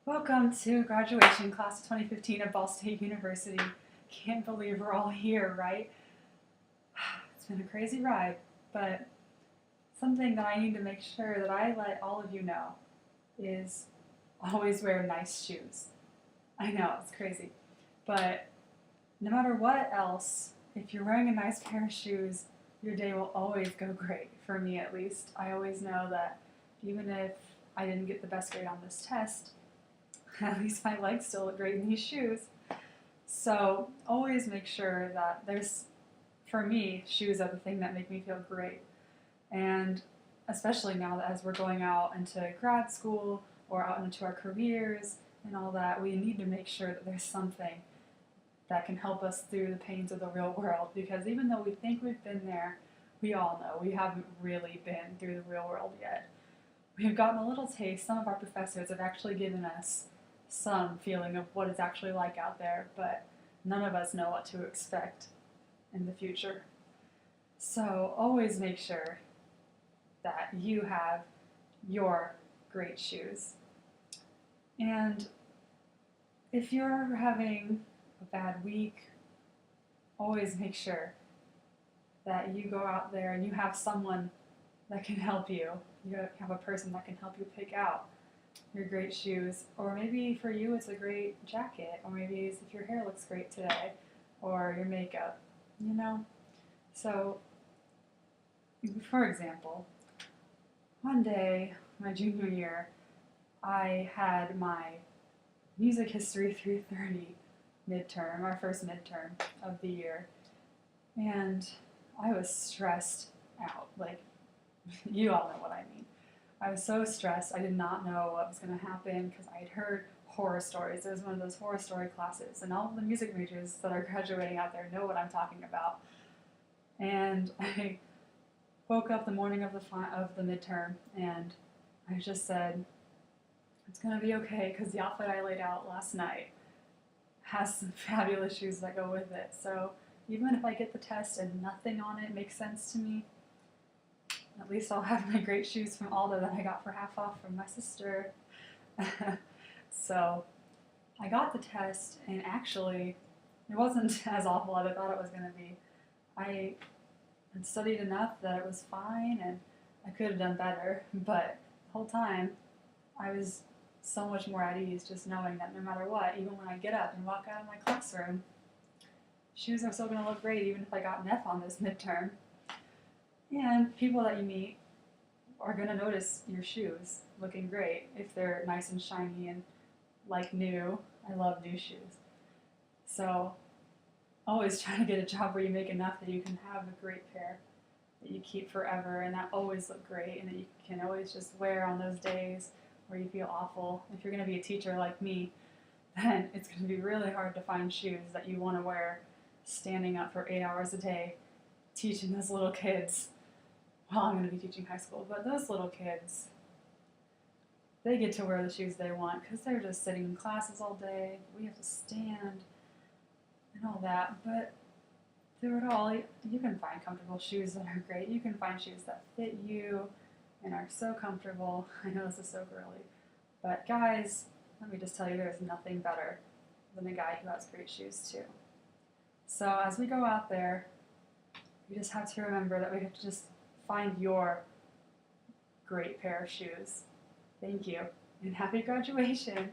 Welcome to graduation class of 2015 at Ball State University. Can't believe we're all here, right? It's been a crazy ride, but something that I need to make sure that I let all of you know is always wear nice shoes. I know, it's crazy, but no matter what else, if you're wearing a nice pair of shoes, your day will always go great, for me at least. I always know that even if I didn't get the best grade on this test, at least my legs still look great in these shoes. So always make sure that for me, shoes are the thing that make me feel great. And especially now that as we're going out into grad school or out into our careers and all that, we need to make sure that there's something that can help us through the pains of the real world. Because even though we think we've been there, we all know we haven't really been through the real world yet. We've gotten a little taste. Some of our professors have actually given us some feeling of what it's actually like out there, but none of us know what to expect in the future. So always make sure that you have your great shoes. And if you're having a bad week, always make sure that you go out there and you have someone that can help you. You have a person that can help you pick out your great shoes, or maybe for you it's a great jacket, or maybe it's if your hair looks great today, or your makeup, you know? So, for example, one day, my junior year, I had my music history 330 midterm, our first midterm of the year, and I was stressed out, like, you all know what I mean. I was so stressed. I did not know what was going to happen because I had heard horror stories. It was one of those horror story classes, and all the music majors that are graduating out there know what I'm talking about. And I woke up the morning of the midterm, and I just said, it's going to be okay because the outfit I laid out last night has some fabulous shoes that go with it. So even if I get the test and nothing on it makes sense to me, at least I'll have my great shoes from Aldo that I got for half off from my sister. So I got the test, and actually it wasn't as awful as I thought it was going to be. I had studied enough that it was fine, and I could have done better, but the whole time I was so much more at ease just knowing that no matter what, even when I get up and walk out of my classroom, shoes are still going to look great even if I got an F on this midterm. And people that you meet are going to notice your shoes looking great if they're nice and shiny and like new. I love new shoes. So always try to get a job where you make enough that you can have a great pair that you keep forever and that always look great and that you can always just wear on those days where you feel awful. If you're going to be a teacher like me, then it's going to be really hard to find shoes that you want to wear standing up for 8 hours a day teaching those little kids. Well, I'm going to be teaching high school, but those little kids, they get to wear the shoes they want because they're just sitting in classes all day. We have to stand and all that, but through it all, you can find comfortable shoes that are great. You can find shoes that fit you and are so comfortable. I know this is so girly, but guys, let me just tell you, there's nothing better than a guy who has great shoes too. So as we go out there, we just have to remember that we have to just find your great pair of shoes. Thank you, and happy graduation.